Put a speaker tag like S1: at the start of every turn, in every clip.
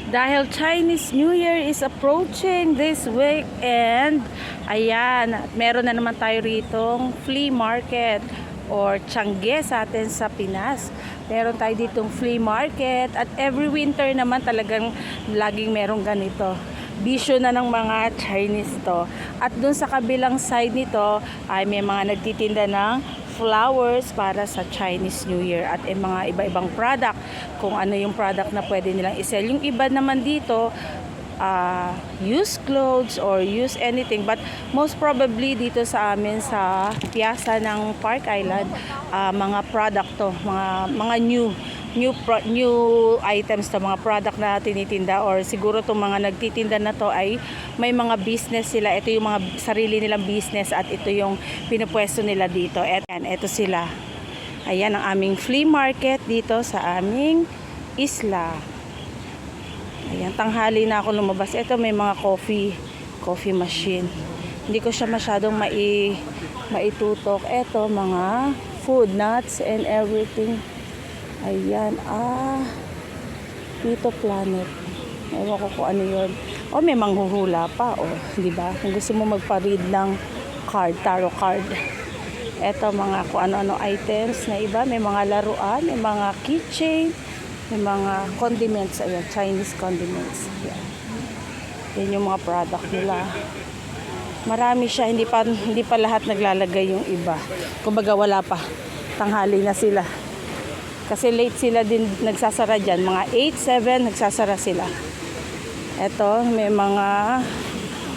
S1: Dahil Chinese New Year is approaching this week and ayan, meron na naman tayo ritong flea market or Tiangge sa atin sa Pinas. Meron tayo ditong flea market at every winter naman talagang laging merong ganito. Bisyo na ng mga Chinese to. At dun sa kabilang side nito ay may mga nagtitinda ng flowers para sa Chinese New Year at mga iba-ibang product kung ano yung product na pwede nilang isell. Yung iba naman dito use clothes or use anything, but most probably dito sa amin sa piazza ng Park Island, mga product to, mga new items to, mga product na tinitinda, or siguro itong mga nagtitinda na to ay may mga business sila. Ito yung mga sarili nilang business at ito yung pinupwesto nila dito. At ito sila. Ayan ang aming flea market dito sa aming isla. Ayan, tanghali na ako lumabas. Ito may mga coffee machine. Hindi ko siya masyadong maitutok. Ito mga food, nuts and everything. Ayan, Pito Planet. Ewan ko kung ano yun. O may manghuhula pa, di ba? Kung gusto mo magpa-read ng card, tarot card. Ito mga kung ano-ano items na iba. May mga laruan, may mga keychain, may mga condiments. Ayan, Chinese condiments. Ayan. Yan yung mga product nila. Marami siya, hindi pa lahat naglalagay yung iba. Kumbaga wala pa. Tanghali na sila. Kasi late sila din nagsasara dyan. Mga 8, 7 nagsasara sila. Ito, may mga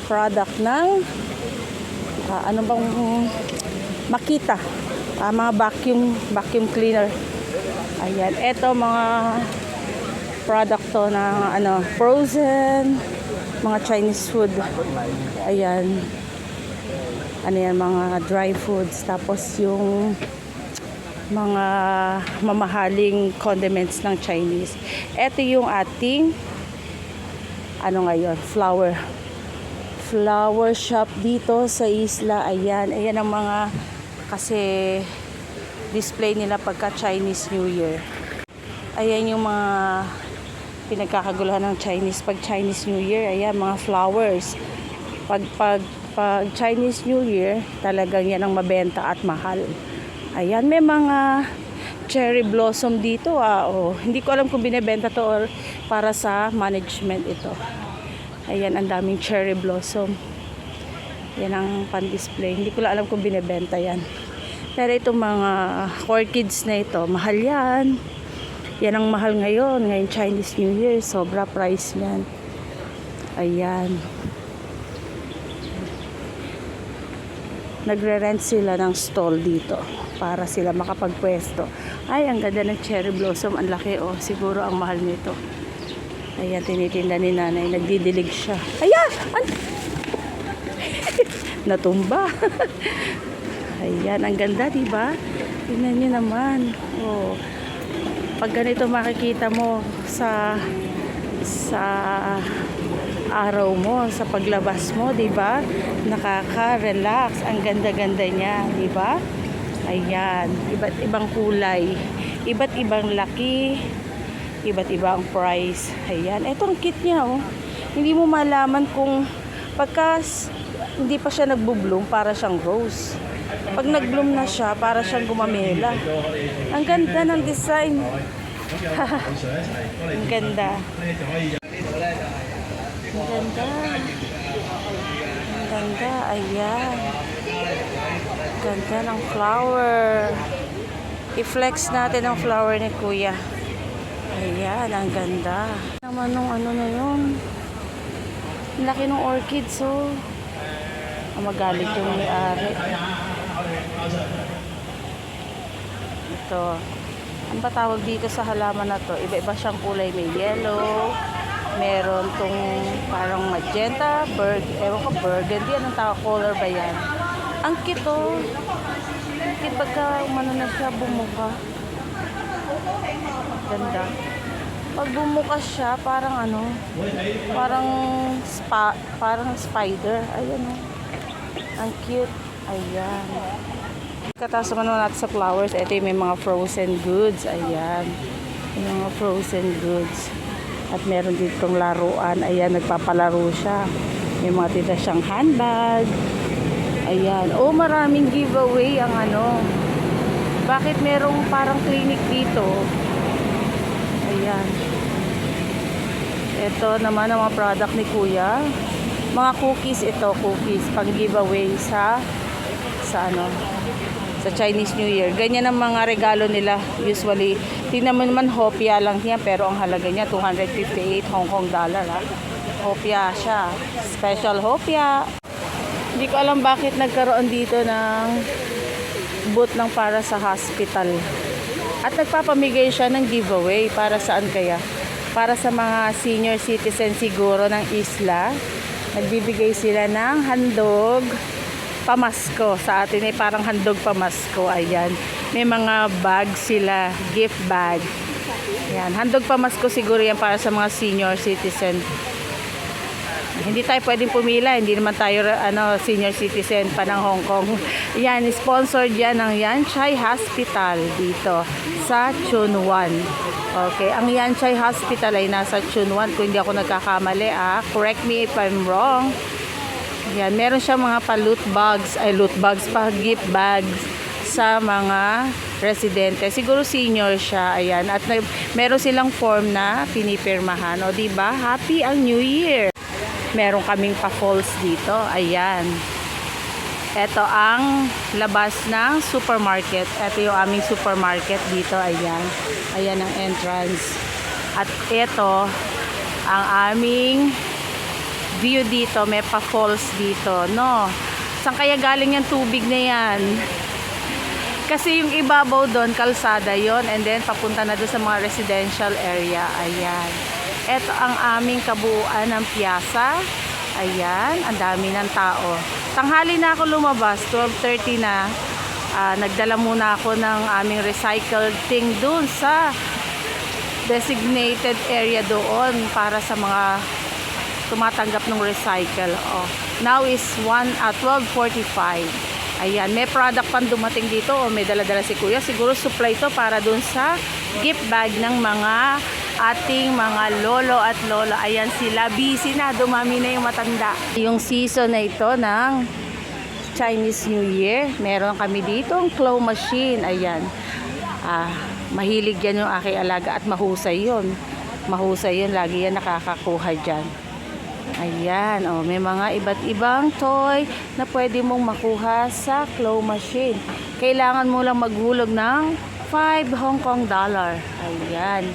S1: product ng ano bang Makita. Mga vacuum cleaner. Ayan, ito mga product to na frozen, mga Chinese food. Ayan. Ano yan, mga dry foods. Tapos yung mga mamahaling condiments ng Chinese. Ito yung ating flower shop dito sa isla. Ayan ang mga kasi display nila pagka Chinese New Year. Ayan yung mga pinagkakaguluhan ng Chinese pag Chinese New Year. Ayan, mga flowers. Pag Chinese New Year, talagang yan ang mabenta at mahal. Ayan, may mga cherry blossom dito. Hindi ko alam kung binebenta to or para sa management ito. Ayan, ang daming cherry blossom. Yan ang pan-display. Hindi ko alam kung binebenta yan. Pero itong mga orchids na ito, mahal yan. Yan ang mahal ngayon Chinese New Year. Sobra price yan. Ayan. Nagre-rent sila ng stall dito para sila makapagpwesto. Ay, ang ganda ng cherry blossom. Ang laki, siguro ang mahal nito. Ayan, tinitinda ni nanay. Nagdidilig siya. Ayan! Natumba. Ayan, ang ganda, diba? Tingnan nyo naman. Pag ganito makikita mo sa araw mo, sa paglabas mo, diba? Nakaka-relax. Ang ganda-ganda niya, diba? Ayan, iba't ibang kulay, iba't ibang laki, iba't ibang price. Ayan, etong kit niya, hindi mo malaman kung pagka hindi pa siya nagbo-bloom, para siyang rose. Pag nag-bloom na siya, para siyang gumamela. Ang ganda ng design. Ang ganda. Ang ganda. Ang ganda. Ayan. Ganda ng flower. I-flex natin ang flower ni Kuya. Ayan, ang ganda. Naman nung ano na yun. Ang laki ng orchids, magalit yung may-ari. Ito. Ang patawag dito sa halaman na to, iba-iba siyang kulay. May yellow, meron tong parang magenta, burgundy, anong tawag, color ba yan? Ang cute, ang cute pagka umano na siya, bumuka. Ganda. Pag bumuka siya, parang parang spider. Ayan, ang cute. Ayan. Katapos naman natin sa flowers, ito yung may mga frozen goods. Ayan. Yung mga frozen goods. At meron ditong laruan. Ayan, nagpapalaro siya. May mga tita siyang handbag. Ayan. Oh, maraming giveaway ang ano. Bakit merong parang clinic dito? Ayan. Ito naman ang mga product ni Kuya. Mga cookies ito, cookies. Pang giveaway sa ano, sa Chinese New Year. Ganyan ang mga regalo nila usually. Tingnan mo naman, hopya lang yan, pero ang halaga niya 258 Hong Kong dollar ha. Hopya siya. Special hopya. Hindi ko alam bakit nagkaroon dito ng booth ng para sa hospital. At nagpapamigay siya ng giveaway. Para saan kaya? Para sa mga senior citizen siguro ng isla. Nagbibigay sila ng handog pamasko. Sa atin ay parang handog pamasko. Ayan. May mga bag sila. Gift bag. Ayan. Handog pamasko siguro yan para sa mga senior citizen. Hindi tayo pwedeng pumila. Hindi naman tayo senior citizen pa ng Hong Kong. Yan. Sponsored yan ng Yan Chai Hospital dito sa Tsuen Wan. Okay. Ang Yan Chai Hospital ay nasa Tsuen Wan. Kung hindi ako nagkakamali. Correct me if I'm wrong. Yan, meron siya mga loot bags, gift bags sa mga residente. Siguro senior siya, ayan. At meron silang form na pinipirmahan. O, diba? Happy ang New Year! Meron kaming pa-falls dito, ayan. Ito ang labas ng supermarket. Ito yung aming supermarket dito, ayan. Ayan ang entrance. At ito ang aming view dito, may pa-falls dito, no? Saan kaya galing yung tubig na yan? Kasi yung ibabaw doon, kalsada yon, and then papunta na doon sa mga residential area. Ayan. Ito ang aming kabuuan ng piyasa. Ayan, ang dami ng tao. Tanghali na ako lumabas, 12:30 na. Nagdala muna ako ng aming recycled thing doon sa designated area doon para sa mga tumatanggap ng recycle. Oh. Now is 12:45. Ayan, may product pang dumating dito. May dala-dala si Kuya. Siguro supply to para dun sa gift bag ng mga ating mga lolo at lola. Ayan sila. Busy na. Dumami na yung matanda. Yung season na ito ng Chinese New Year, meron kami dito ang claw machine. Ayan. Mahilig yan yung aking alaga at mahusay yun. Mahusay yun. Lagi yan nakakakuha dyan. Ayan, oh, may mga iba't ibang toy na pwede mong makuha sa claw machine. Kailangan mo lang maghulog ng 5 Hong Kong dollar. Ayan.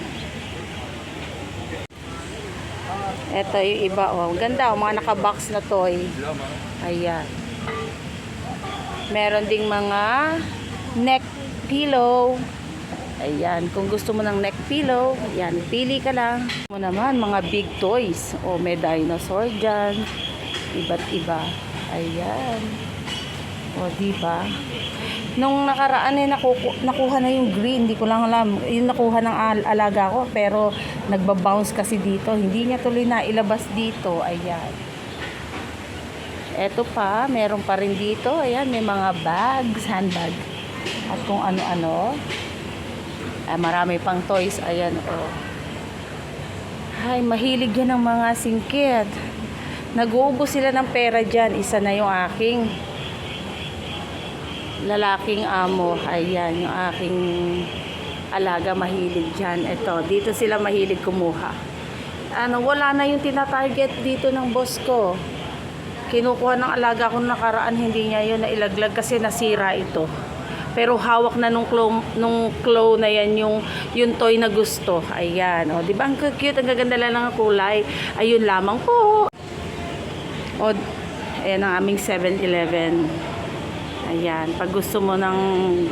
S1: Ito yung iba, oh. Ganda, oh, mga nakabox na toy. Ayan. Meron ding mga neck pillow. Ayan, kung gusto mo ng neck pillow, ayan, pili ka lang. Mo naman, mga big toys. O, may dinosaur dyan. Iba't iba. Ayan. O, diba? Nung nakaraan nakuha na yung green. Hindi ko lang alam. Yung nakuha ng alaga ko. Pero, nagbabounce kasi dito. Hindi niya tuloy na ilabas dito. Ayan. Eto pa, meron pa rin dito. Ayan, may mga bags, handbag. At kung ano-ano. Marami pang toys. Ayan, oh. Ay, mahilig yan ng mga singkit. Nag-uubos sila ng pera dyan. Isa na yung aking lalaking amo. Ayan, yung aking alaga mahilig dyan. Ito, dito sila mahilig kumuha. Wala na yung tinatarget dito ng boss ko. Kinukuha ng alaga ko nakaraan. Hindi niya yun nailaglag kasi nasira ito. Pero hawak na nung claw na yan yung toy na gusto. Ayan. O, di ba? Ang cute. Ang gaganda lang ng kulay. Ayun lamang po. O, ayan ang aming 7-Eleven. Ayan. Pag gusto mo ng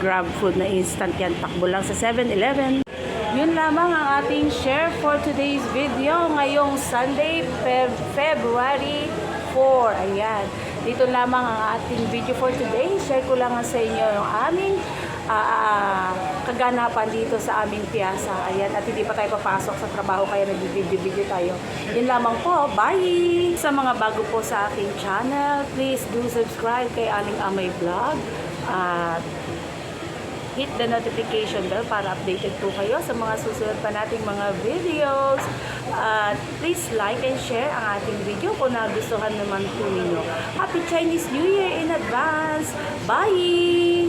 S1: grab food na instant yan, takbo lang sa 7-Eleven. Yun lamang ang ating share for today's video. Ngayong Sunday, February 4. Ayan. Dito lamang ang ating video for today. Share ko lang sa inyo yung aming kaganapan dito sa aming piyasa. Ayan, at hindi pa tayo papasok sa trabaho kaya nag-video tayo. Yun lamang po. Bye! Sa mga bago po sa aking channel, please do subscribe kay Aling Amay Vlog. At hit the notification bell para updated po kayo sa mga susunod pa nating mga videos. Please like and share ang ating video kung nagustuhan naman po ninyo. Happy Chinese New Year in advance! Bye!